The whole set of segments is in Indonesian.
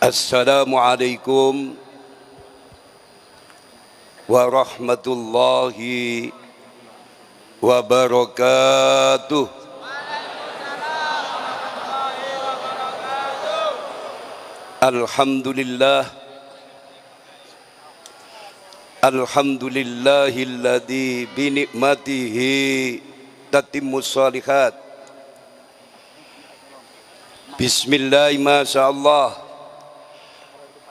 Assalamualaikum warahmatullahi wabarakatuh. Alhamdulillah, alhamdulillahilladzi binikmatihi tatimmus shalihat. Bismillah, masyaallah,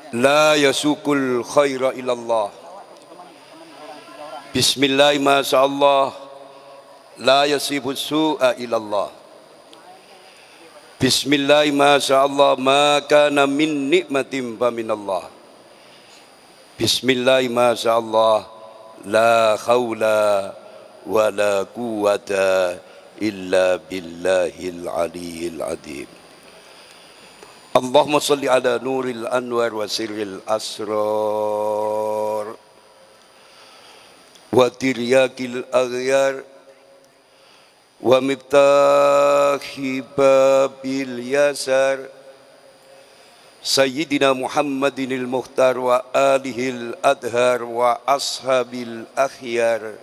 la yasukul khaira ilallah. Bismillah, masyaallah, la yasibus su'a ilallah. Bismillah, masyaallah, ma kana min nikmatin fa minallah. Bismillah, masyaallah, la khawla wa la quwwata illa billahil aliyyil azim. Allahumma salli ala nuril anwar wa sirril asrar wa tiryakil aghyar wa miftahi babil yasar Sayyidina Muhammadinil Mukhtar wa alihil adhar wa ashabil akhyar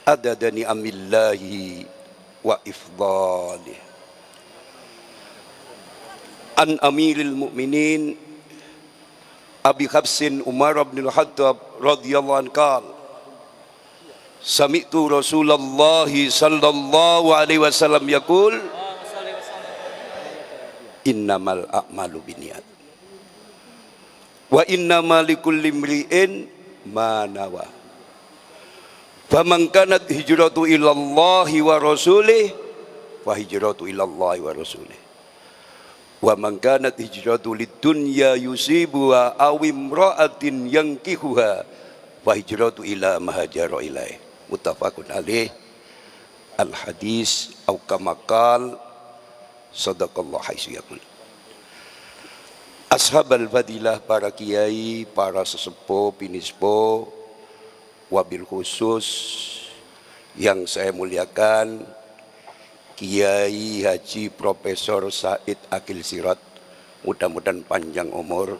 adada ni'amillahi wa ifdalih. An Amiril Mukminin Abi Hafsin Umar bin Al-Khattab radhiyallahu anhu, sami'tu Rasulullah sallallahu alaihi wasallam yaqul, innamal a'malu binniyat wa innamal likulli imri'in ma nawa. Faman kanat hijratu ilallahi wa rasulih fa hijratu ilallahi wa rasulih. Wa man kanat hijratu lidunya yusibuha aw imra'atin yankihuha fa hijratu ila ma hajara ilaih. Muttafaqun alaih. Al hadis au kama qal sadaqallahu haitsu yaqul. Ashabal fadilah, para kiai, para sesepuh, pinispo, wabil khusus yang saya muliakan, Kiai Haji Profesor Said Akil Sirot, mudah-mudahan panjang umur,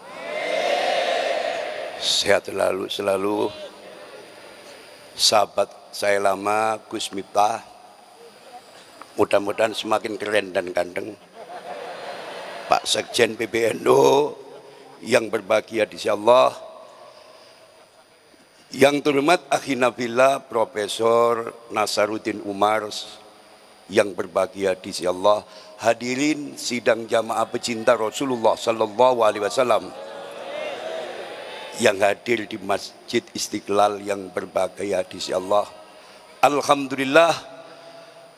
sehat selalu. Sahabat saya lama Gus Miftah, mudah-mudahan semakin keren dan ganteng. Pak Sekjen PBNU yang berbahagia insyaallah. Yang terhormat akhi Nabila Profesor Nasaruddin Umar yang berbahagia di sisi Allah, hadirin sidang jamaah pecinta Rasulullah sallallahu alaihi wasallam yang hadir di Masjid Istiqlal yang berbahagia di sisi Allah. Alhamdulillah,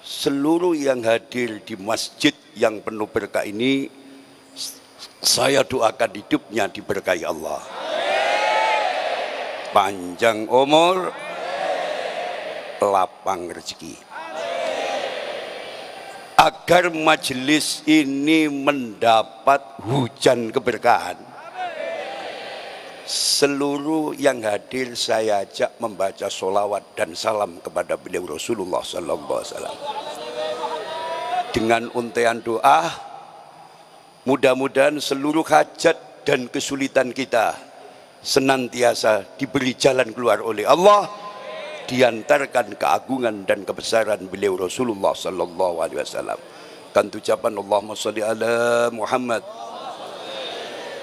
seluruh yang hadir di masjid yang penuh berkah ini, saya doakan hidupnya diberkahi Allah, panjang umur, lapang rezeki, agar majelis ini mendapat hujan keberkahan. Seluruh yang hadir saya ajak membaca sholawat dan salam kepada beliau Rasulullah sallallahu alaihi wasallam. Dengan untaian doa, mudah-mudahan seluruh hajat dan kesulitan kita senantiasa diberi jalan keluar oleh Allah, diantarkan keagungan dan kebesaran beliau Rasulullah sallallahu alaihi wasallam. Kan ucapan Allahumma sholli ala Muhammad.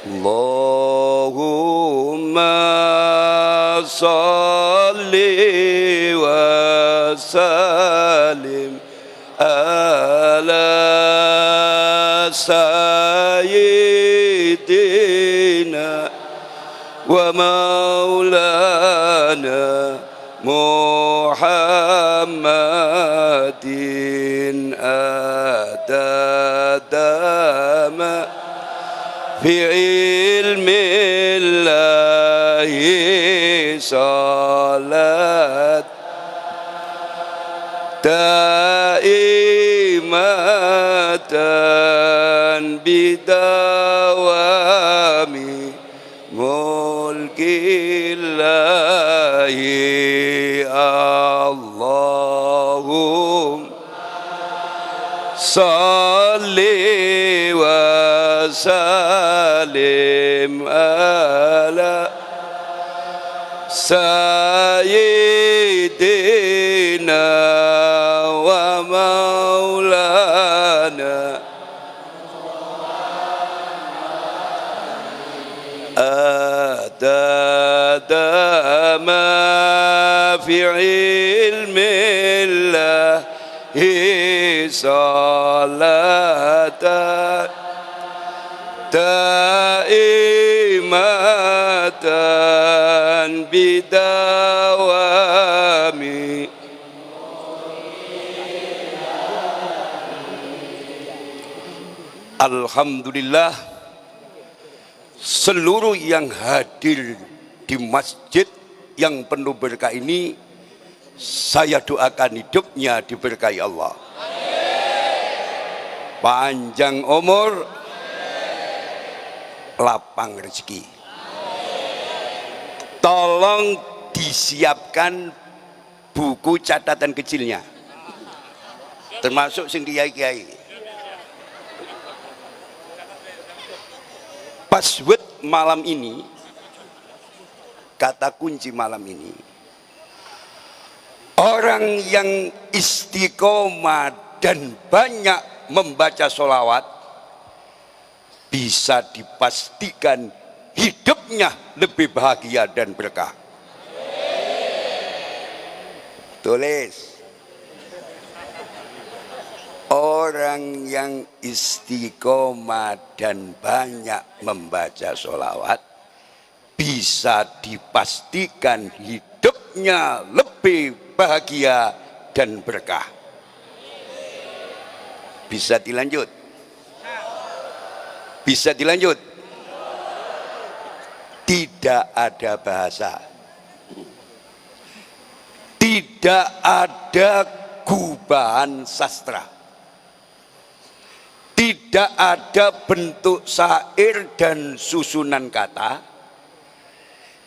Allahumma sholli wa sallim ala sayyidina wa maulana Muhammadin adadama fi ilmillahi salat daimatan bidawami mulkillahi. Allahumma salli wa salim ala sayyidina wa maulana adada ma fi ilmillahi salatan daimatan bidawami. Alhamdulillah, seluruh yang hadir di masjid yang penuh berkah ini, saya doakan hidupnya diberkahi Allah. Panjang umur, lapang rezeki. Tolong disiapkan buku catatan kecilnya, termasuk sing kiai-kiai. Password malam ini, kata kunci malam ini, orang yang istiqomah dan banyak membaca sholawat bisa dipastikan hidupnya lebih bahagia dan berkah. Tulis, orang yang istiqomah dan banyak membaca sholawat bisa dipastikan hidupnya lebih bahagia dan berkah. Bisa dilanjut? Bisa dilanjut? Tidak ada bahasa, tidak ada gubahan sastra, tidak ada bentuk syair dan susunan kata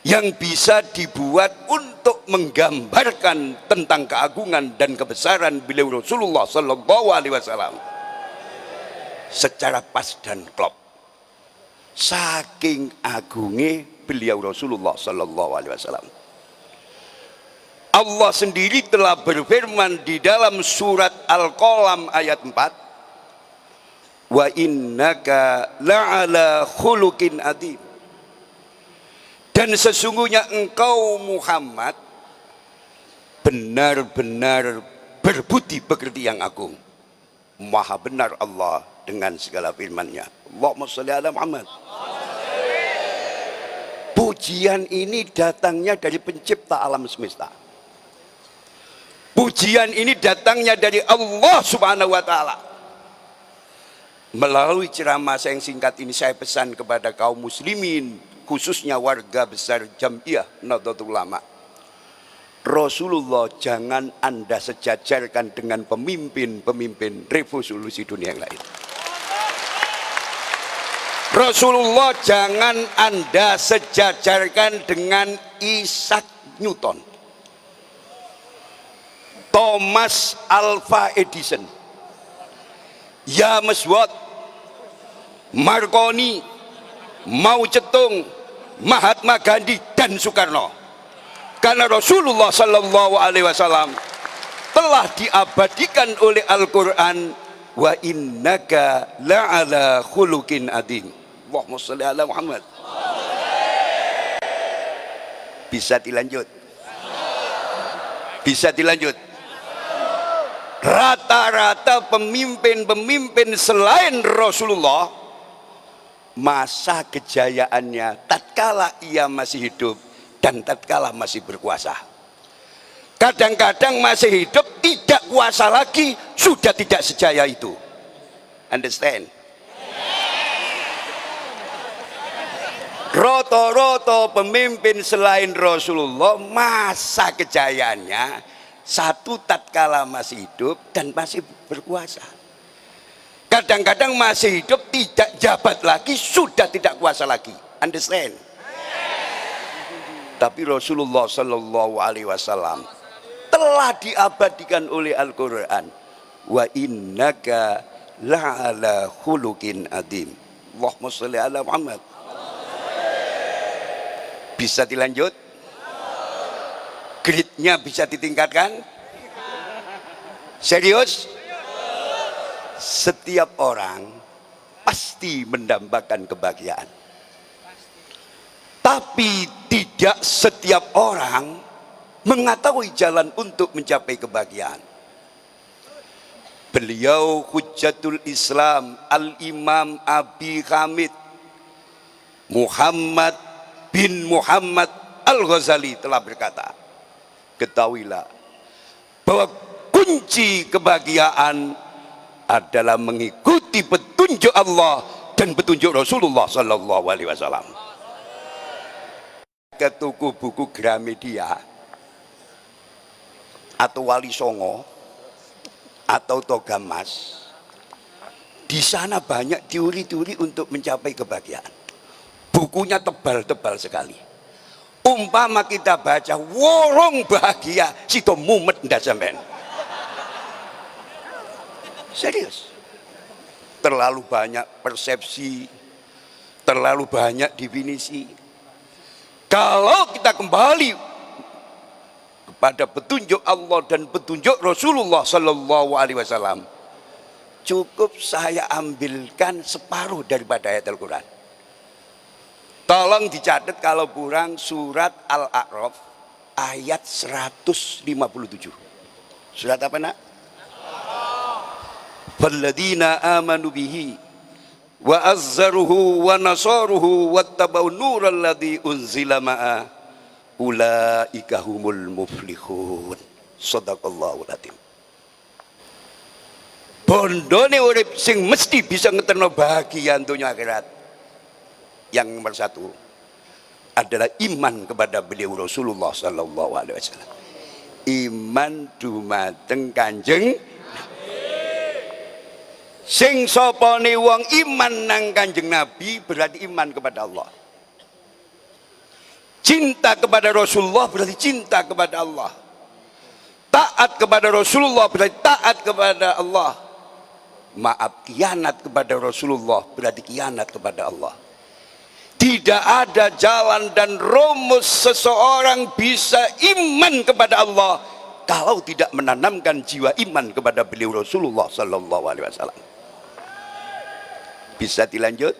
yang bisa dibuat untuk menggambarkan tentang keagungan dan kebesaran beliau Rasulullah Sallallahu Alaihi Wasallam secara pas dan klop. Saking agungnya beliau Rasulullah Sallallahu Alaihi Wasallam. Allah sendiri telah berfirman di dalam surat Al-Qalam ayat 4, wa innaka la'ala khuluqin adzim. Dan sesungguhnya engkau Muhammad benar-benar berbudi pekerti yang agung. Maha benar Allah dengan segala firman-Nya. Allahumma sholli ala Muhammad. Pujian ini datangnya dari pencipta alam semesta. Pujian ini datangnya dari Allah Subhanahu wa taala. Melalui ceramah saya yang singkat ini, saya pesan kepada kaum muslimin, khususnya warga besar Jam'iyah Nahdlatul Ulama. Rasulullah jangan Anda sejajarkan dengan pemimpin-pemimpin revolusi dunia yang lain. Rasulullah jangan Anda sejajarkan dengan Isaac Newton, Thomas Alva Edison, James Watt, Marconi, Mao Zedong, Mahatma Gandhi dan Soekarno. Karena Rasulullah Sallallahu Alaihi Wasallam telah diabadikan oleh Al-Quran, wa innaka la'ala khuluqin adzim. Allahumma sholli ala Muhammad. Bisa dilanjut? Bisa dilanjut? Rata-rata pemimpin-pemimpin selain Rasulullah, masa kejayaannya tatkala ia masih hidup dan tatkala masih berkuasa. Kadang-kadang masih hidup tidak kuasa lagi, sudah tidak sejaya itu. Understand? Roto-roto pemimpin selain Rasulullah masa kejayaannya satu tatkala masih hidup dan masih berkuasa. Kadang-kadang masih hidup tidak jabat lagi, sudah tidak kuasa lagi. Understand? Tapi Rasulullah Sallallahu Alaihi Wasallam telah diabadikan oleh Al-Quran, wa innaka la'ala khuluqin adzim. Allahumma sholli ala Muhammad. Bisa dilanjut? Gridnya bisa ditingkatkan? Serius? Setiap orang pasti mendambakan kebahagiaan. Tapi tidak setiap orang mengetahui jalan untuk mencapai kebahagiaan. Beliau Hujjatul Islam Al-Imam Abi Hamid Muhammad bin Muhammad Al-Ghazali telah berkata, ketahuilah bahwa kunci kebahagiaan adalah mengikuti petunjuk Allah dan petunjuk Rasulullah Sallallahu Alaihi Wasallam. Ke toko buku Gramedia atau Wali Songo atau Togamas, di sana banyak teori-teori untuk mencapai kebahagiaan. Bukunya tebal-tebal sekali. Umpama kita baca worong bahagia, sito mumet ndak sampean. Serius. Terlalu banyak persepsi, terlalu banyak definisi. Kalau kita kembali kepada petunjuk Allah dan petunjuk Rasulullah Sallallahu Alaihi Wasallam, cukup saya ambilkan separuh daripada ayat Al-Quran. Tolong dicatat kalau kurang surat Al-A'raf ayat 157. Surat apa nak? Walladzina amanu bihi wa azzaruhu wa nasaruhu wattaba'un nural ladzi unzila ma'a ulaika humul muflihun. Shadaqallahul adzim. Bondone urip sing mesti bisa ngeterno bahagia dunia akhirat. Yang nomor satu adalah iman kepada beliau Rasulullah Sallallahu Alaihi Wasallam. Iman dumateng Kanjeng sing sopone wong iman nang Kanjeng Nabi berarti iman kepada Allah. Cinta kepada Rasulullah berarti cinta kepada Allah. Taat kepada Rasulullah berarti taat kepada Allah. Maaf, khianat kepada Rasulullah berarti khianat kepada Allah. Tidak ada jalan dan rumus seseorang bisa iman kepada Allah kalau tidak menanamkan jiwa iman kepada beliau Rasulullah Sallallahu Alaihi Wasallam. Bisa dilanjut?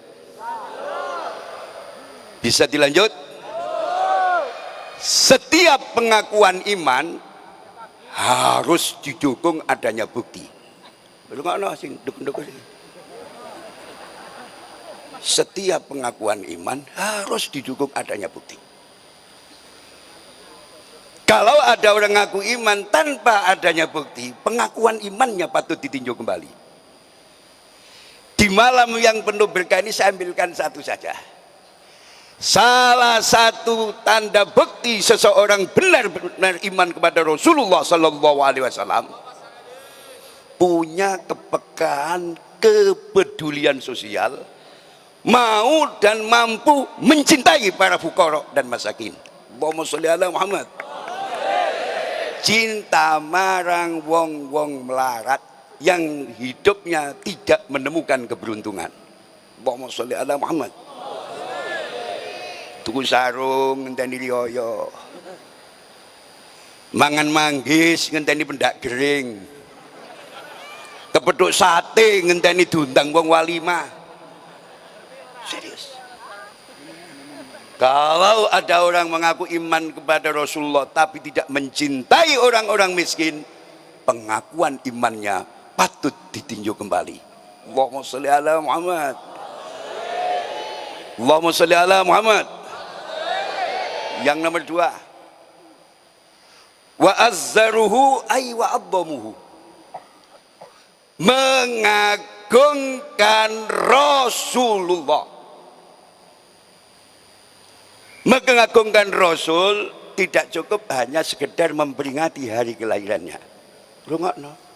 Bisa dilanjut? Setiap pengakuan iman harus didukung adanya bukti. Setiap pengakuan iman harus didukung adanya bukti. Kalau ada orang ngaku iman tanpa adanya bukti, pengakuan imannya patut ditinjau kembali. Di malam yang penuh berkah ini saya ambilkan satu saja. Salah satu tanda bukti seseorang benar-benar iman kepada Rasulullah Sallallahu Alaihi Wasallam punya kepekaan, kepedulian sosial, mau dan mampu mencintai para fuqara dan masakin. Allahumma sholli ala Muhammad. Cinta marang wong-wong melarat yang hidupnya tidak menemukan keberuntungan. Allahumma sholli ala Muhammad. Tuku sarung ngenteni riyo, mangan manggis ngenteni pendak gering, kepethuk sate ngenteni diundang wong walimah. Serius. Kalau ada orang mengaku iman kepada Rasulullah tapi tidak mencintai orang-orang miskin, pengakuan imannya patut ditinjau kembali. Allahumma sholli ala Muhammad. Allahumma sholli ala Muhammad. Yang nomor dua, wa azzaruhu ay wa adzamuhu, mengagungkan Rasulullah. Mengagungkan Rasul tidak cukup hanya sekedar memperingati hari kelahirannya. Rungokno.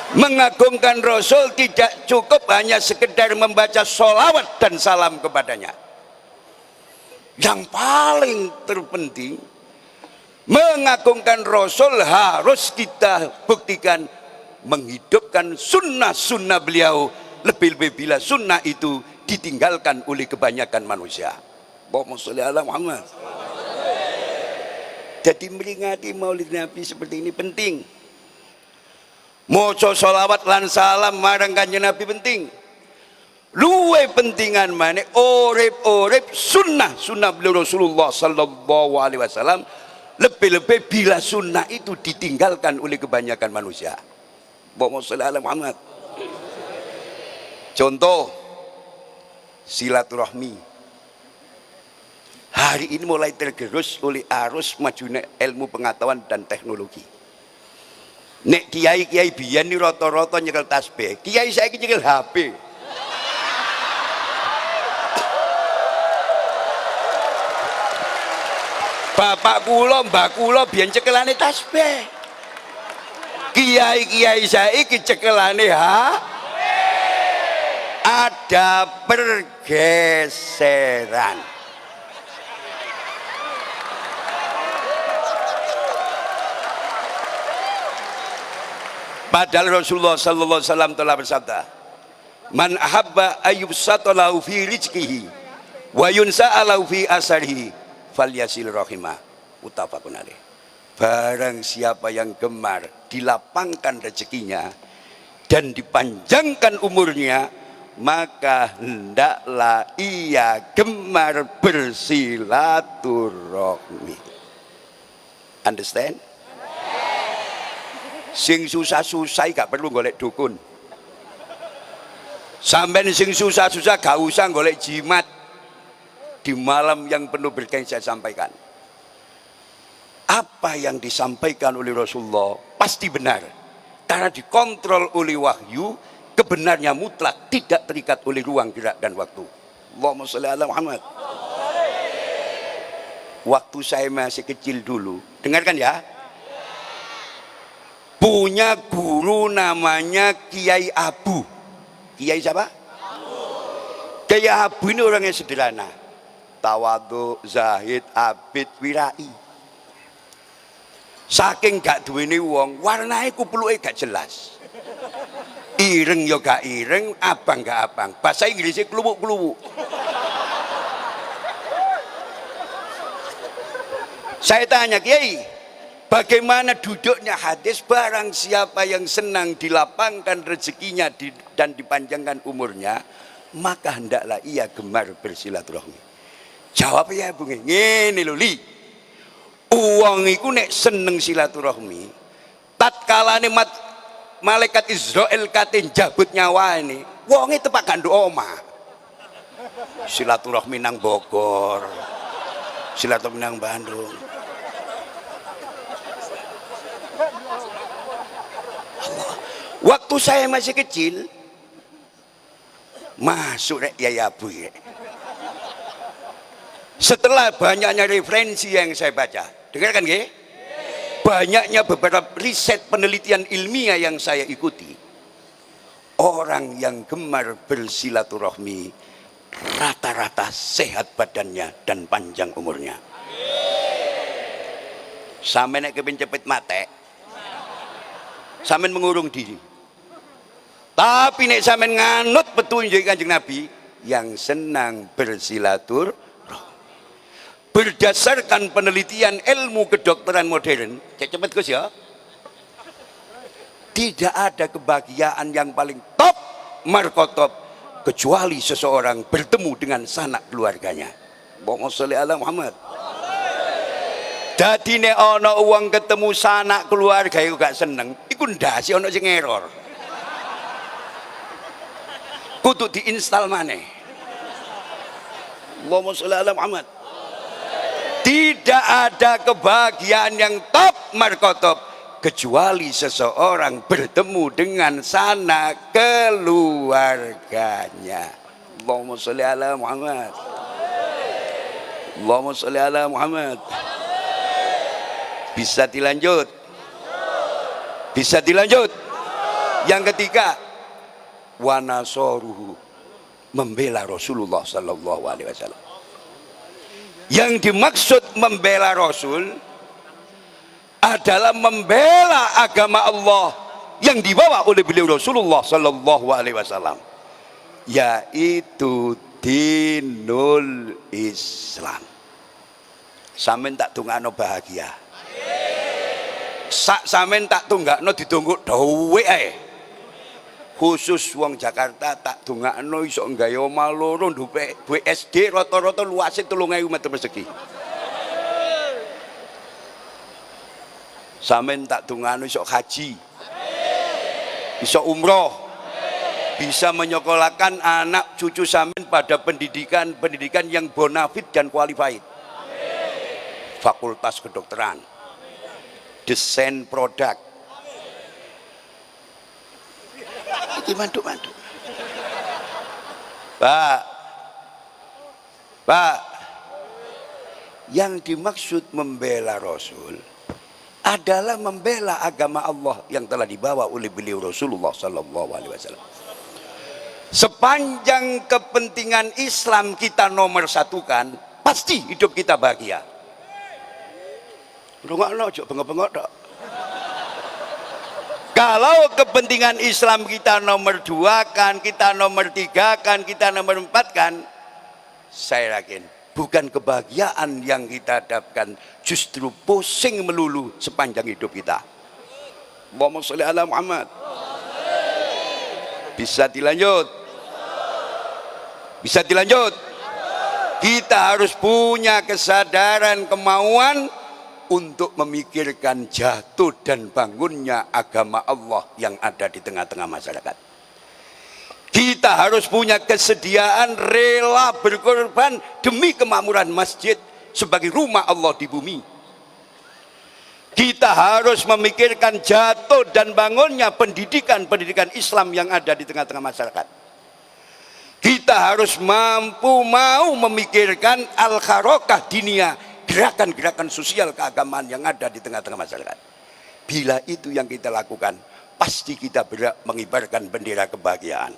Mengagungkan Rasul tidak cukup hanya sekedar membaca sholawat dan salam kepadanya. Yang paling terpenting, mengagungkan Rasul harus kita buktikan menghidupkan sunnah-sunnah beliau, lebih-lebih bila sunnah itu ditinggalkan oleh kebanyakan manusia. Allahumma sholli ala Muhammad. Jadi meringati maulid Nabi seperti ini penting. Maca sholawat lan salam marang Kanjeng Nabi penting. Luwe pentingan mana urip sunnah beliau Rasulullah sallallahu alaihi wasallam, lebih-lebih bila sunnah itu ditinggalkan oleh kebanyakan manusia. Allahumma sholli ala Muhammad. Contoh silaturahmi. Hari ini mulai tergerus oleh arus majunya ilmu pengetahuan dan teknologi. Nek kiai biyen ni rata-rata nyekel tasbih, kiai saiki nyekel HP. Bapak kula, mbak kula biyen cekelane tasbih. Kiai saiki cekelane ada pergeseran. Padahal Rasulullah sallallahu alaihi wasallam telah bersabda, "Man ahabba ayyubsata lahu fi rizqihi wa yunsa'a lahu fi asarihi falyasil rahimah." Muttafaqun alaih. Barang siapa yang gemar dilapangkan rezekinya dan dipanjangkan umurnya, maka hendaklah ia gemar bersilaturahmi. Understand? Sing susah-susah gak perlu golek dukun. Sampai sing susah-susah gak usah golek jimat. Di malam yang penuh berkah saya sampaikan, apa yang disampaikan oleh Rasulullah pasti benar, karena dikontrol oleh wahyu. Kebenarnya mutlak, tidak terikat oleh ruang gerak dan waktu. Allahumma sholli ala Muhammad. Waktu saya masih kecil dulu, dengarkan ya, punya guru namanya Kiai Abu. Kiai siapa? Kiai Abu ini orang yang sederhana, tawadhu, zahid, abid, wirai. Saking gak duweni wong, warnanya kupluke gak jelas. Ireng ya gak ireng, abang gak abang. Bahasa Inggrisnya kelubuk-kelubuk. Saya tanya, Kiai, bagaimana duduknya hadis, barang siapa yang senang dilapangkan rezekinya dan dipanjangkan umurnya, maka hendaklah ia gemar bersilaturahmi. Jawabnya bunga, ngene lho Li. Uang iku nek seneng silaturahmi, tatkalane malaikat Israel katin jabut nyawa ini, wonge tepak ganduk omah. Silaturahmi nang Bogor, silaturahmi nang Bandung. Waktu saya masih kecil, masuk rek ya Abu ya. Setelah banyaknya referensi yang saya baca, dengarkan ya, banyaknya beberapa riset penelitian ilmiah yang saya ikuti, orang yang gemar bersilaturahmi rata-rata sehat badannya dan panjang umurnya. Sampai nek kepin cepet mate, sampean mengurung diri. Tapi nek sampean nganut petunjuk Kanjeng Nabi, yang senang bersilaturahmi berdasarkan penelitian ilmu kedokteran modern, cepet Gus ya, tidak ada kebahagiaan yang paling top markotop kecuali seseorang bertemu dengan sanak keluarganya. Allahumma sholli ala Muhammad. Dadi nek ana uang ketemu sanak keluarga iku gak seneng, iku ndase ana sing error. Kudu diinstal maneh. Allahumma sholli ala Muhammad. Tidak ada kebahagiaan yang top markotop kecuali seseorang bertemu dengan sanak keluarganya. Allahumma sholli ala Muhammad. Allahumma sholli ala Muhammad. Bisa dilanjut? Bisa dilanjut? Yang ketiga, wa nasoruhu, membela Rasulullah sallallahu alaihi wasallam. Yang dimaksud membela Rasul adalah membela agama Allah yang dibawa oleh beliau Rasulullah sallallahu alaihi wasallam, yaitu dinul Islam. Sampeyan tak tungakno bahagia. Sak sampeyan tak tunggakno didongkok dawuhe ae. Khusus wong Jakarta tak dongakno iso nggawe omah loro ndhupe SD rata-rata luase 3000 meter persegi. Sampeyan tak dongakno iso haji, iso umroh, bisa menyekolahkan anak cucu sampeyan pada pendidikan yang bonafit dan qualified. Fakultas kedokteran, desain produk. Iki mantuk-mantuk. Pak, yang dimaksud membela Rasul adalah membela agama Allah yang telah dibawa oleh beliau Rasulullah sallallahu alaihi wasallam. Sepanjang kepentingan Islam kita nomor satukan, pasti hidup kita bahagia. Rungokno ojo bengok-bengok tok. Kalau kepentingan Islam kita nomor 2 kan, kita nomor 3 kan, kita nomor 4 kan, saya yakin bukan kebahagiaan yang kita dapatkan, justru pusing melulu sepanjang hidup kita. Allahumma sholli ala Muhammad. Bisa dilanjut? Bisa dilanjut? Kita harus punya kesadaran, kemauan untuk memikirkan jatuh dan bangunnya agama Allah yang ada di tengah-tengah masyarakat. Kita harus punya kesediaan rela berkorban demi kemakmuran masjid sebagai rumah Allah di bumi. Kita harus memikirkan jatuh dan bangunnya pendidikan Islam yang ada di tengah-tengah masyarakat. Kita harus mau memikirkan al-kharokah diniyah, gerakan-gerakan sosial keagamaan yang ada di tengah-tengah masyarakat. Bila itu yang kita lakukan, pasti kita berhak mengibarkan bendera kebahagiaan,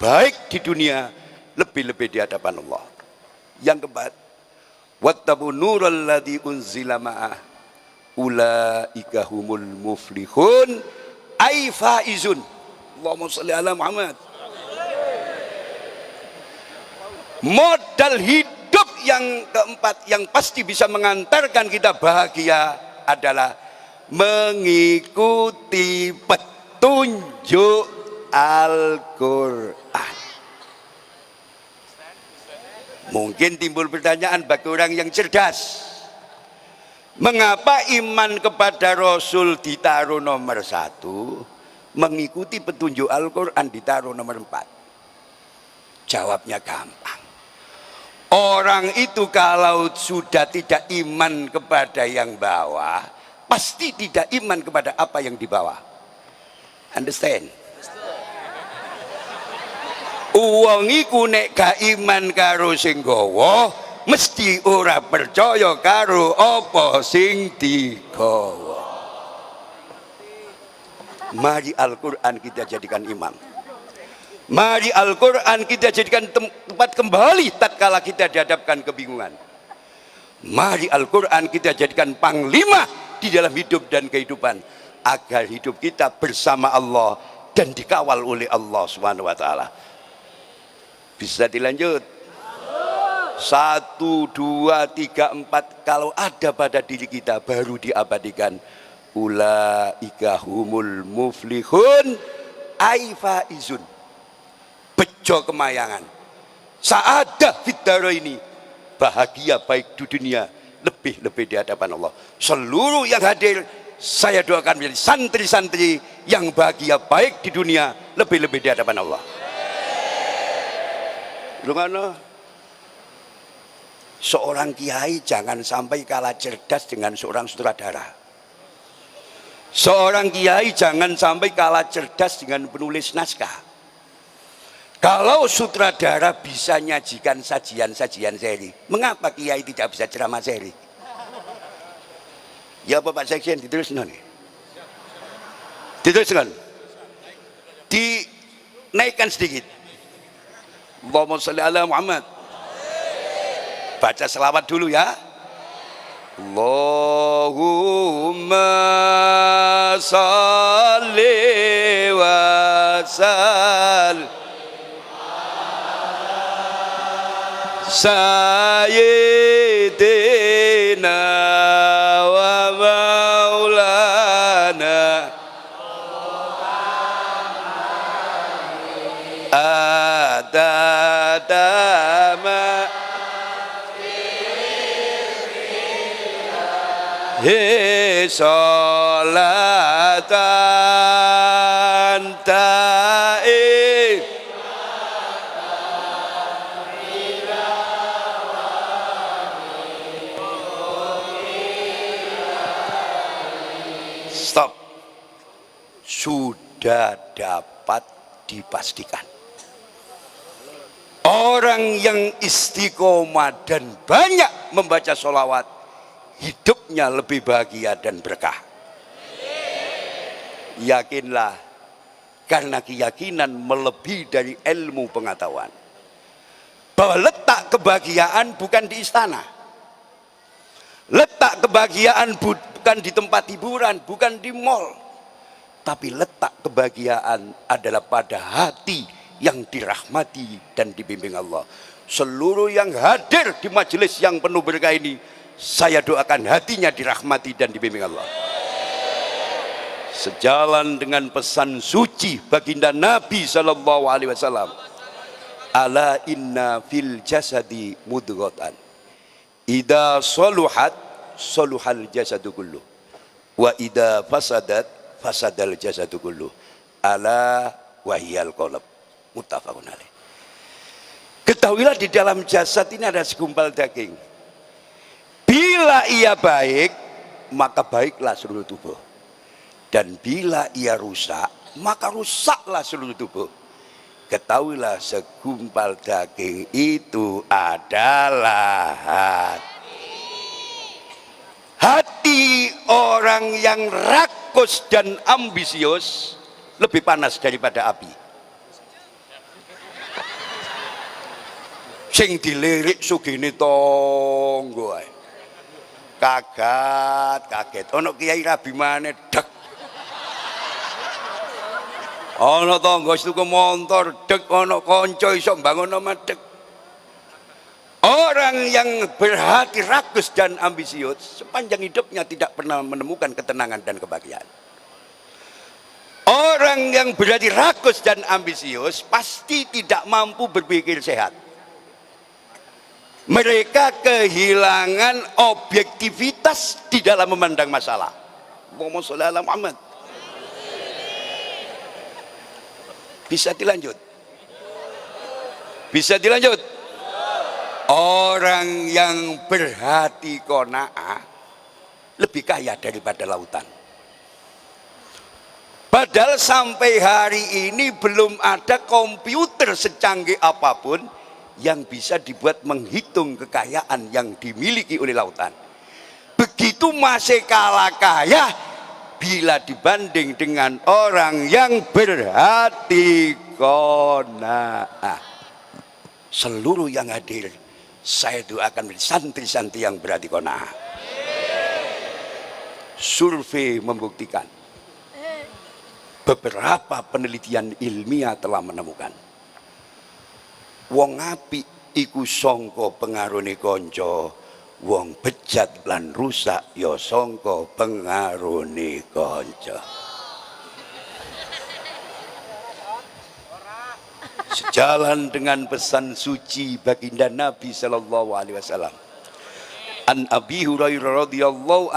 baik di dunia, lebih-lebih di hadapan Allah. Yang keempat, wattabu nural ladzi unzila ma'ah ulaika humul muflihun ay faizun. Allahumma sholli ala Muhammad. Modal hidup yang keempat yang pasti bisa mengantarkan kita bahagia adalah mengikuti petunjuk Al-Quran. Mungkin timbul pertanyaan bagi orang yang cerdas, mengapa iman kepada Rasul ditaruh nomor 1, mengikuti petunjuk Al-Quran ditaruh nomor 4? Jawabnya gampang. Orang itu kalau sudah tidak iman kepada yang bawah, pasti tidak iman kepada apa yang di bawah. Understand? Uang iku nek gak iman karo sing gawa, mesti ora percaya karo apa sing digawa. Mari Al-Quran kita jadikan imam. Mari Al-Quran kita jadikan tempat kembali tatkala kita dihadapkan kebingungan. Mari Al-Quran kita jadikan panglima di dalam hidup dan kehidupan, agar hidup kita bersama Allah dan dikawal oleh Allah Subhanahu wa taala. Bisa dilanjut? 1, 2, 3, 4 kalau ada pada diri kita baru diabadikan. Ulaika humul muflihun ay faizun. Bejo kemayangan, sa'adah fitdaro ini, bahagia baik di dunia, lebih-lebih di hadapan Allah. Seluruh yang hadir saya doakan menjadi santri-santri yang bahagia baik di dunia, lebih-lebih di hadapan Allah. Lumana seorang kiai jangan sampai kalah cerdas dengan seorang sutradara. Seorang kiai jangan sampai kalah cerdas dengan penulis naskah. Kalau sutradara bisa nyajikan sajian-sajian seri, mengapa kiai tidak bisa ceramah seri? Ya Bapak Sekjen, diteruskan. Diteruskan. Dinaikkan sedikit. Allahumma sholli ala Muhammad. Baca selawat dulu ya. Allahumma sholli sayyidina wa maulana adadama sholatan ta'i. Stop. Sudah dapat dipastikan orang yang istiqomah dan banyak membaca sholawat hidupnya lebih bahagia dan berkah. Yakinlah, karena keyakinan melebihi dari ilmu pengetahuan, bahwa letak kebahagiaan bukan di istana, letak kebahagiaan bukan di tempat hiburan, bukan di mall, tapi letak kebahagiaan adalah pada hati yang dirahmati dan dibimbing Allah. Seluruh yang hadir di majelis yang penuh berkah ini, saya doakan hatinya dirahmati dan dibimbing Allah. Sejalan dengan pesan suci baginda Nabi sallallahu alaihi wasallam, ala inna fil jasadi mudghatan idza saluhat saluhal jasadu kullu wa idza fasadat fasadal jasadu kullu ala wahiyal qalb. Muttafaqun alaih. Ketahuilah di dalam jasad ini ada segumpal daging. Bila ia baik, maka baiklah seluruh tubuh. Dan bila ia rusak, maka rusaklah seluruh tubuh. Ketahuilah segumpal daging itu adalah hati. Hati orang yang rakus dan ambisius lebih panas daripada api. Sing dilirik sugine tonggo ae. Kaget ono kiai rabi maneh dek, ono tangga tuku montor dek, ono kanca iso mbangun omah dek. Orang yang berhati rakus dan ambisius sepanjang hidupnya tidak pernah menemukan ketenangan dan kebahagiaan. Orang yang berhati rakus dan ambisius pasti tidak mampu berpikir sehat. Mereka kehilangan objektivitas di dalam memandang masalah. Allahumma sholli ala Muhammad. Bisa dilanjut? Bisa dilanjut? Orang yang berhati qanaah lebih kaya daripada lautan. Padahal sampai hari ini belum ada komputer secanggih apapun yang bisa dibuat menghitung kekayaan yang dimiliki oleh lautan. Begitu masih kalah kaya bila dibanding dengan orang yang berhati qanaah. Seluruh yang hadir, saya doakan santri-santri yang berhati qanaah. Survei membuktikan, beberapa penelitian ilmiah telah menemukan wong apik iku sangka pengarone kanca, wong bejat lan rusak ya sangka pengarone kanca. Sejalan dengan pesan suci baginda Nabi sallallahu alaihi wasallam. An Abi Hurairah radhiyallahu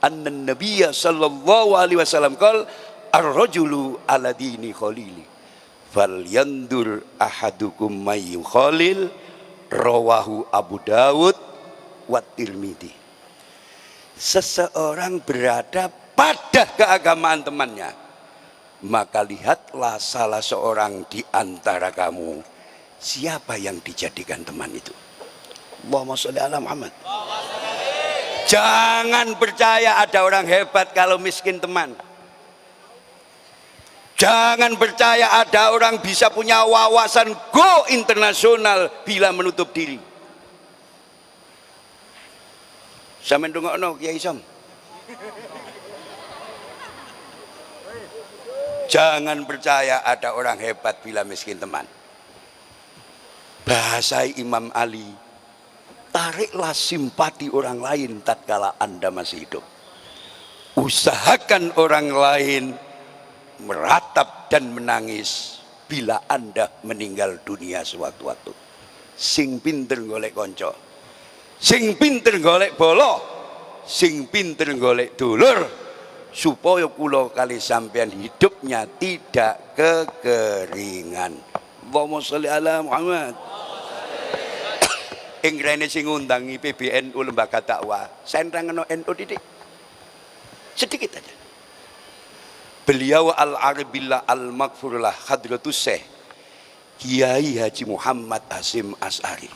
anna Nabiy sallallahu alaihi wasallam qala ar-rajulu ala dini khalili fal yandur ahadukum may khalil, rawahu Abu Dawud wa Tirmidzi. Seseorang berada pada keagamaan temannya, maka lihatlah salah seorang di antara kamu siapa yang dijadikan teman itu. Allahumma sholli ala Muhammad. Jangan percaya ada orang hebat kalau miskin teman. Jangan percaya ada orang bisa punya wawasan go internasional bila menutup diri. Sampeyan ndongakno Kiai Som. Jangan percaya ada orang hebat bila miskin teman. Bahasa Imam Ali, Tariklah simpati orang lain tatkala Anda masih hidup. Usahakan orang lain meratap dan menangis bila Anda meninggal dunia sewaktu-waktu. Sing pinter golek konco, sing pinter golek bolo, sing pinter golek dulur, supaya kula kali sampean hidupnya tidak kekeringan. Allahumma sholli ala Muhammad. Ing rene sing ngundangi PBNU lembaga dakwah, senrangno NU titik. Sedikit aja. Beliau Al-Arabillah Al-Maghfurullah Hadratus Syekh Kiai Haji Muhammad Hasyim Asy'ari,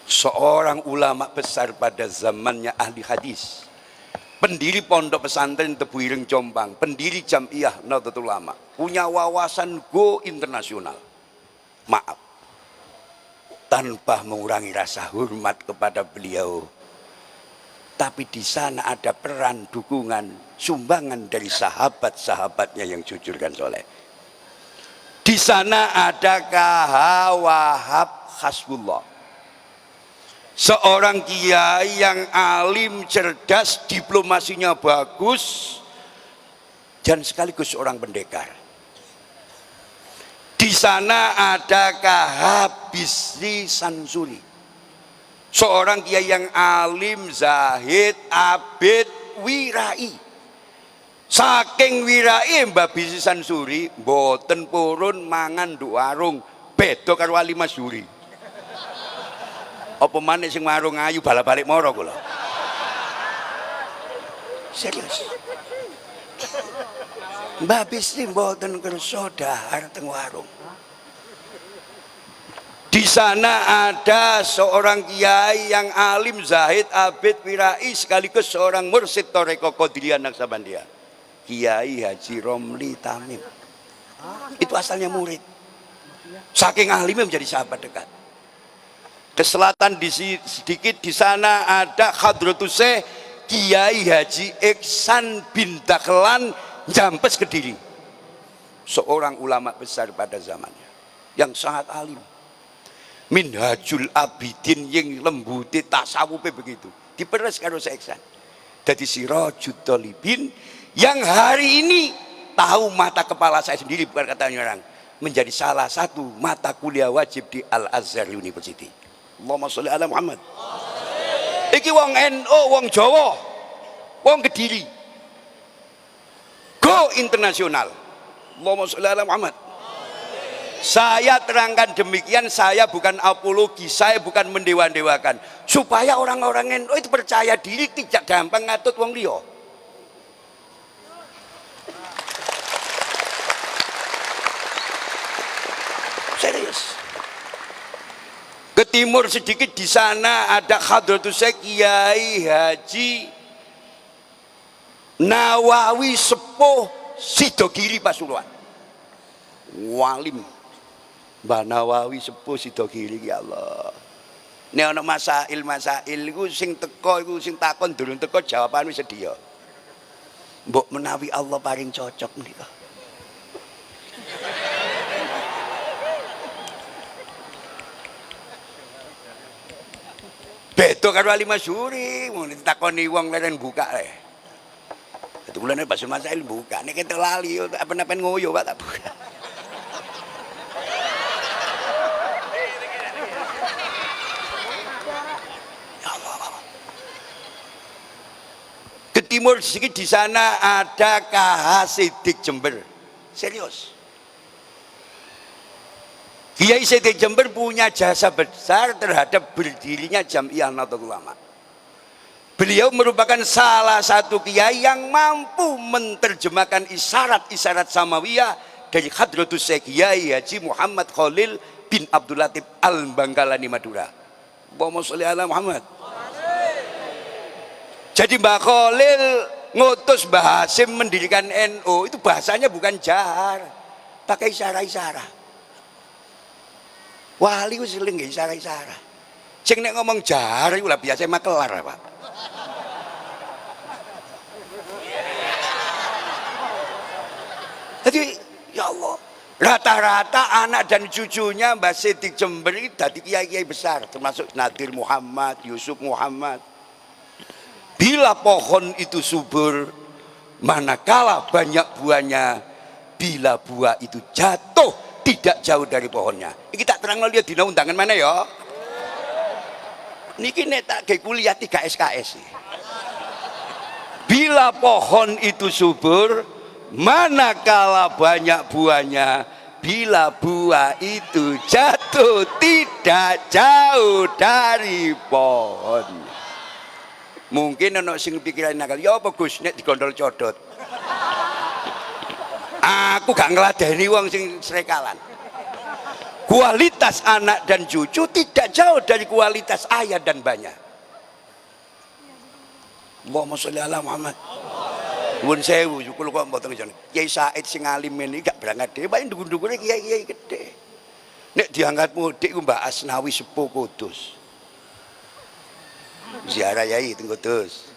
seorang ulama besar pada zamannya, ahli hadis, pendiri pondok pesantren Tebu Ireng Jombang, pendiri Jamiah Nahdlatul Ulama, punya wawasan go internasional. Maaf, tanpa mengurangi rasa hormat kepada beliau, tapi di sana ada peran, dukungan, sumbangan dari sahabat-sahabatnya yang jujur dan soleh. Di sana ada KH Wahab Hasbullah, seorang kiai yang alim, cerdas, diplomasinya bagus, dan sekaligus seorang pendekar. Di sana ada KH Bisri Sansuri, seorang kiai yang alim, zahid, abid, wirai. Saking wirai Mbak Bisri Sansuri mboten purun mangan nduk warung, beda karo Ali Masyuri. Apa maneh sing warung ayu balik-balik moro kula. Serius. Mbak Bisri mboten kersa dahar teng warung. Di sana ada seorang kiai yang alim, zahid, abid, wirai, sekaligus seorang mursyid Thariqah Qadiriyah Naksabandia, Kiai Haji Romli Tamim. Itu asalnya murid, saking alimnya menjadi sahabat dekat. Ke selatan sedikit, di sana ada Hadratus Syekh Kiai Haji Iksan bin Dahlan Jampes Kediri, seorang ulama besar pada zamannya yang sangat alim. Minhajul Abidin yang lembuti tasawufe begitu diperes karo Syekh Iksan. Jadi Sirajul Thalibin yang hari ini tahu mata kepala saya sendiri, bukan katanya orang, menjadi salah satu mata kuliah wajib di Al-Azhar University. Allahumma sholli ala Muhammad. Iki wong NU, wong Jawa, wong Kediri, go internasional. Allahumma sholli ala Muhammad. Saya terangkan demikian, saya bukan apologi, saya bukan mendewa-dewakan, supaya orang-orang NU itu percaya diri, tidak gampang ngatut wong liya. Serius. Ke timur sedikit, di sana ada Hadratus Syekh Kiai Haji Nawawi Sepuh Sidogiri Pasuruan. Walim Mbah Nawawi Sepuh Sidogiri, ya Allah. Nek ana masail iku sing teko iku sing takon durung teko jawaban wis sedia. Mbok menawi Allah paring cocok menika. Beda karo Ali Masyuri, mun ditakoni wong leren buka le. Itu kula nek basul masail buka, nek ketok lali apa-apa ngoyo Pak tak buka. Ya Allah. Ke timur sedikit, di sana ada KH Sidik Jember. Serius. Kiai Sidik Jember punya jasa besar terhadap berdirinya Jamiah Nahdlatul Ulama. Beliau merupakan salah satu kiai yang mampu menerjemahkan isyarat-isyarat samawiyah dari Hadratus Syekh Kiai Haji Muhammad Khalil bin Abdul Latif Al-Bangkalani Madura. Allahumma sholli ala Muhammad. Jadi Mbah Khalil ngutus Mbah Hasyim mendirikan NU, itu bahasanya bukan jahar, pakai isyarat-isyarat. Wali ku sering nggih isyarat-isyarat. Sing nek ngomong jahar iku lah biasa makelar, Pak. Jadi ya Allah, Rata-rata anak dan cucunya Mbah Siddiq Jember dadi kiai-kiai besar, termasuk Nadir Muhammad, Yusuf Muhammad. Bila pohon itu subur, manakala banyak buahnya, bila buah itu jatuh tidak jauh dari pohonnya. Iki tak terang lihat dina undangan mana ya? Niki nek tak ge kuliah 3 SKS. Bila pohon itu subur, manakala banyak buahnya, bila buah itu jatuh tidak jauh dari pohon. Mungkin ana sing pikiran nakal, ya apa Gus nek digondol codot. Aku gak ngladeni wong sing srekalan. Kualitas anak dan cucu tidak jauh dari kualitas ayah dan banyak. Allahumma sholli ala Muhammad. Nuwun sewu, kula kok mboten jane. Kiai Said sing alim ini gak berangkat dhewe, paling ndukur-ndukure kiai-kiai gedhe. Nek diangkat mudik ku Mbak Asnawi Sepuh Kudus. Ziarah yai teng Kudus.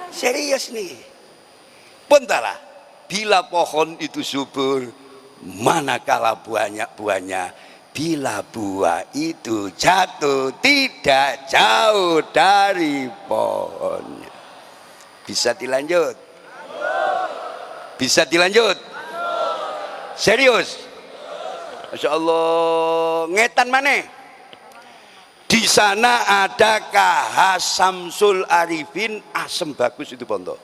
Serius nih. Puntalah, bila pohon itu subur, manakala banyak buahnya, bila buah itu jatuh tidak jauh dari pohonnya. Bisa dilanjut? Bisa dilanjut? Serius? Masya Allah, ngetan mana? Di sana ada KH Samsul Arifin, asem bagus itu pondok.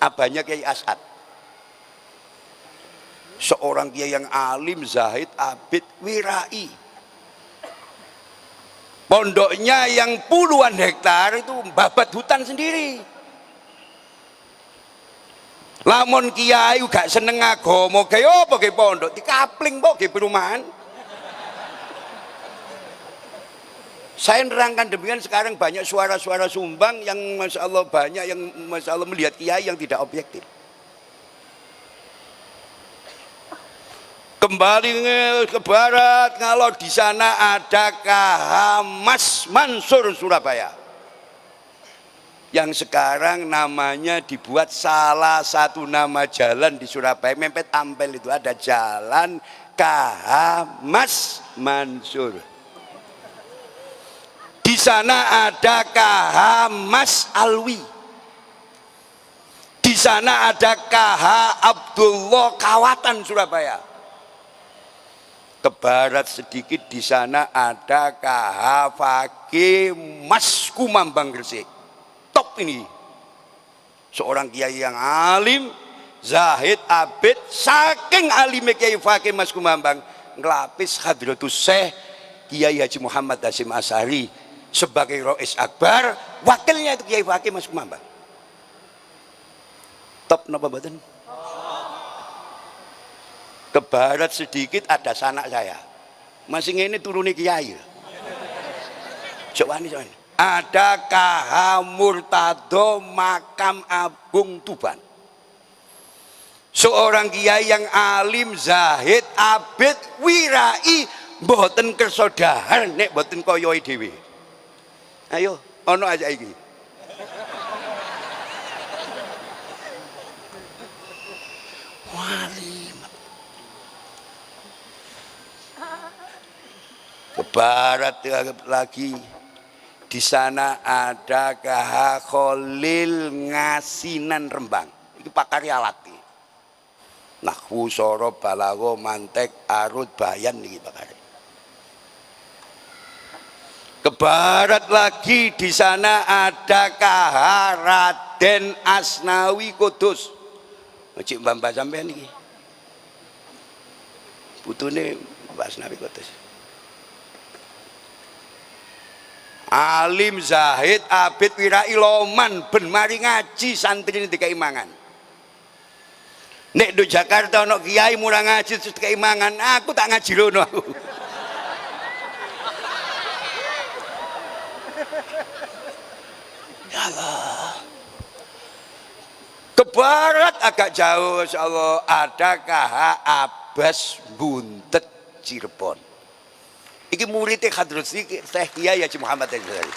Abahnya Kiai As'ad. Seorang kiai yang alim, zahid, abid, wirai. Pondoknya yang puluhan hektar itu babat hutan sendiri. Lamun kiai gak seneng agama, kaya apa ke pondok? Dikapling kok ke perumahan. Saya nerangkan demikian, sekarang banyak suara-suara sumbang yang Masya Allah banyak yang Masya Allah melihat kiai yang tidak objektif. Kembali ke barat, kalau di sana ada KH Mas Mansur Surabaya. Yang sekarang namanya dibuat salah satu nama jalan di Surabaya, mepet Ampel itu ada jalan KH Mas Mansur. Di sana ada KH Mas Alwi. Di sana ada KH Abdullah Kawatan Surabaya. Ke barat sedikit di sana ada KH Fakih Mas Kumambang Gresik. Top ini. Seorang kiai yang alim, zahid, abid, saking alimnya Kiai Fakih Mas Kumambang, ngelapis Hadratus Syekh Kiai Haji Muhammad Hasyim Asy'ari sebagai Rois Akbar, wakilnya itu Kiai Fakih Mas Kumambang. Top napa mboten? Ke barat sedikit ada sanak saya. Masih ngene turune kiai. Jawani soalnya. Ada KH Murtado Makam Agung Tuban. Seorang kiai yang alim, zahid, abid, wirai, mboten kersa dahar nek mboten kaya dhewe. Ayo, ono aja iki. Wali. Ke barat lagi. Di sana ada KH Khalil Ngasinan Rembang. Itu pakar alati. Nahwu, sorob, balago, mantek, arud, bayan niki pakare. Ke barat lagi di sana ada KH Raden Asnawi Kudus. Cik Mbah sampean niki. Putune Mbah Asnawi Kudus. Alim, zahid, abid, wirai, loman, ben mari ngaji santri ini dikai mangan. Nek do Jakarta ono kiai murah ngaji terus dikai mangan, aku tak ngaji rono aku. Ya Allah. Ke barat agak jauh, insyaallah ada KH Abbas Buntet Cirebon. Iki muridnya Hadratus Syekh Kiai Haji Muhammad Hasyim Asy'ari.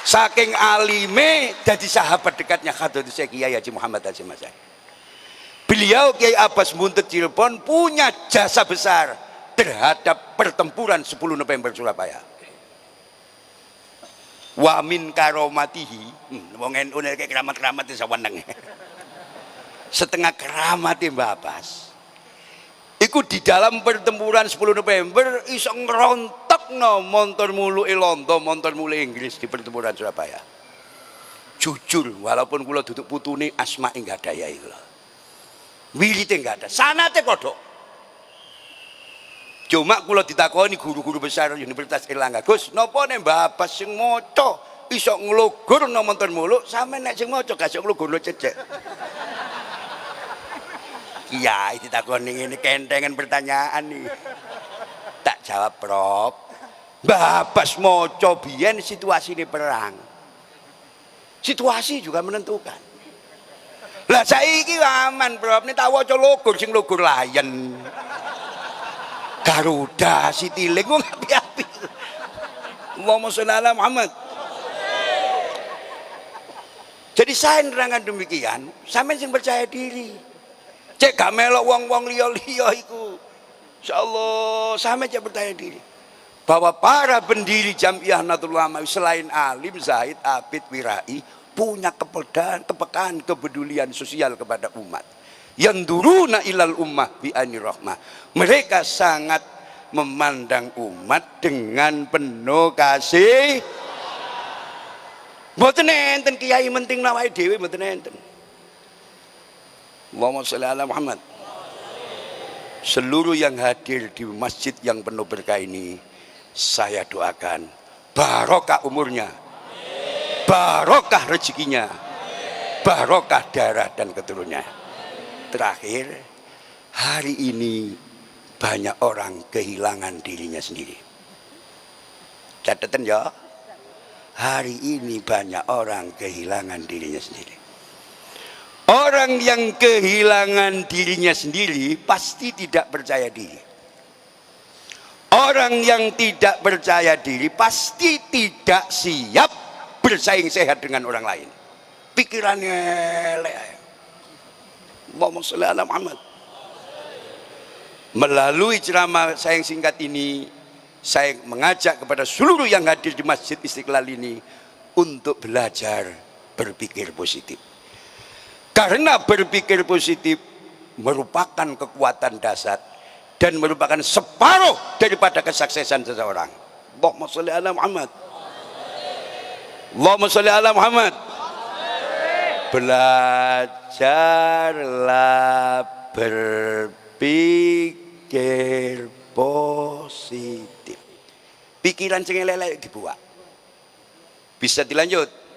Saking alime jadi sahabat dekatnya Hadratus Kiai Haji Muhammad Hasyim Asy'ari. Beliau Kiai Abbas Buntut Cirebon punya jasa besar terhadap pertempuran 10 November Surabaya. Wa min karomatihi, wong NU nek keramat-keramat iso weneng. Setengah keramat Mbak Abbas. Iku di dalam pertempuran 10 November iso ngerontokno montor muluke Londo, montor muluke Inggris di pertempuran Surabaya. Jujur, walaupun kula duduk putune asma enggak ada ya iku. Wilite enggak ada, sanate kodok. Cuma kula ditakoni guru-guru besar Universitas Erlangga, Gus, napa nek Mbah Abbas sing maca iso nglogorno montor muluk, sampe nek sing maca gak iso nglogorno cecek. Kiai ditakoni ngene kentengan pertanyaan nih. Tak jawab, Prof. Mbah Abbas maca biyen situasine perang. Situasi juga menentukan. Lah saiki aman, Prof. Nek tak waca logor sing logor Lion. Garuda, Citylink wong api-api. Allahumma sholli ala Muhammad. Jadi saya nerangkan demikian, sampeyan sing percaya diri. Cek gak melok wong-wong liya-liya iku. Insyaallah sampe cek percaya diri. Bahwa para pendiri Jamiah Nahdlatul Ulama selain alim, zahid, abid, wirai punya kepekaan, kepedulian sosial kepada umat. Yanduruna ilal ummah bi ainir rahmah. Mereka sangat memandang umat dengan penuh kasih. Mboten enten kiai menting nawake dhewe mboten enten. Allahumma sholli ala Muhammad. Seluruh yang hadir di masjid yang penuh berkah ini, saya doakan barokah umurnya, barokah rezekinya, barokah darah dan keturunannya. Terakhir, hari ini banyak orang kehilangan dirinya sendiri. Catatan ya, hari ini banyak orang kehilangan dirinya sendiri. Orang yang kehilangan dirinya sendiri pasti tidak percaya diri. Orang yang tidak percaya diri pasti tidak siap bersaing sehat dengan orang lain. Pikirannya elek. Allahumma sholli ala Muhammad. Melalui ceramah saya yang singkat ini, saya mengajak kepada seluruh yang hadir di Masjid Istiqlal ini untuk belajar berpikir positif. Karena berpikir positif merupakan kekuatan dasar dan merupakan separuh daripada kesuksesan seseorang. Allahumma sholli ala Muhammad. Allahumma sholli ala Muhammad. Belajarlah berpikir positif. Pikiran sing elek dibuat. Bisa dilanjut.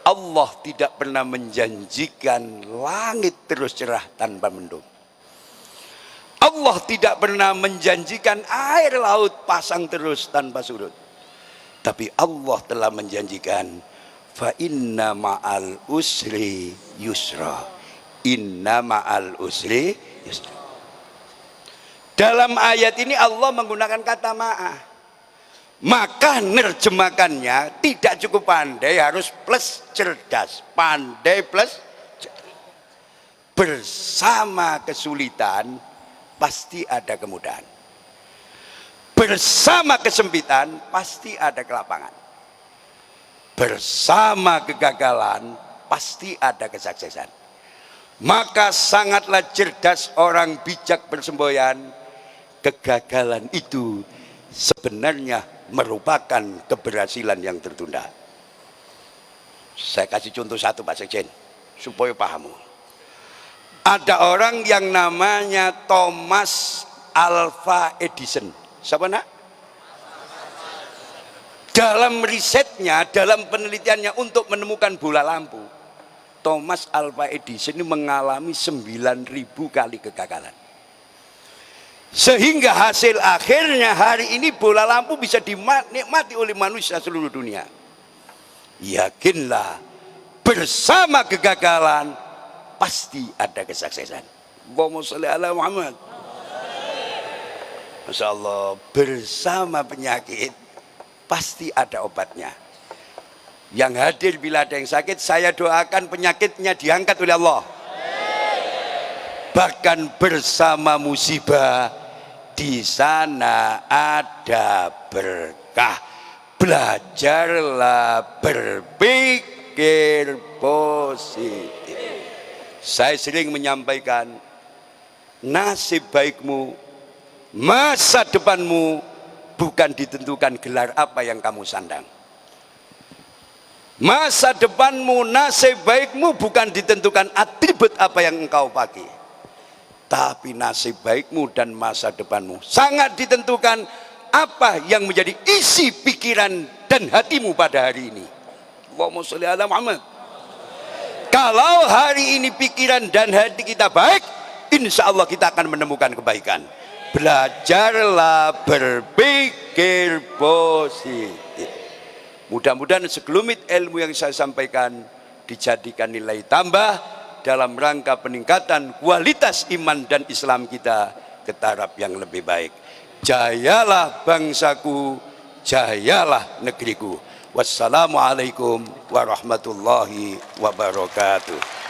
Allah tidak pernah menjanjikan langit terus cerah tanpa mendung. Allah tidak pernah menjanjikan air laut pasang terus tanpa surut. Tapi Allah telah menjanjikan fa inna ma'al usri yusra. Inna ma'al usri yusra. Dalam ayat ini Allah menggunakan kata ma'ah. Maka nerjemakannya tidak cukup pandai, harus plus cerdas. Pandai plus cerdas. Bersama kesulitan pasti ada kemudahan. Bersama kesempitan pasti ada kelapangan. Bersama kegagalan pasti ada kesuksesan. Maka sangatlah cerdas orang bijak bersemboyan, kegagalan itu sebenarnya merupakan keberhasilan yang tertunda. Saya kasih contoh satu Pak Sekjen supaya paham. Ada orang yang namanya Thomas Alva Edison. Siapa nak? Dalam risetnya, dalam penelitiannya untuk menemukan bola lampu, Thomas Alva Edison ini mengalami 9.000 kali kegagalan. Sehingga hasil akhirnya hari ini bola lampu bisa dinikmati oleh manusia seluruh dunia. Yakinlah bersama kegagalan pasti ada kesuksesan. Allahumma sholli ala Muhammad. Masya Allah, bersama penyakit pasti ada obatnya. Yang hadir bila ada yang sakit, saya doakan penyakitnya diangkat oleh Allah. Bahkan bersama musibah, di sana ada berkah. Belajarlah berpikir positif. Saya sering menyampaikan, nasib baikmu, masa depanmu bukan ditentukan gelar apa yang kamu sandang. Masa depanmu, nasib baikmu bukan ditentukan atribut apa yang engkau pakai, tapi nasib baikmu dan masa depanmu sangat ditentukan apa yang menjadi isi pikiran dan hatimu pada hari ini. Allahumma sholli ala Muhammad. Kalau hari ini pikiran dan hati kita baik, insya Allah kita akan menemukan kebaikan. Belajarlah berpikir positif. Mudah-mudahan segelumit ilmu yang saya sampaikan dijadikan nilai tambah dalam rangka peningkatan kualitas iman dan Islam kita ke taraf yang lebih baik. Jayalah bangsaku, jayalah negeriku. Wassalamualaikum warahmatullahi wabarakatuh.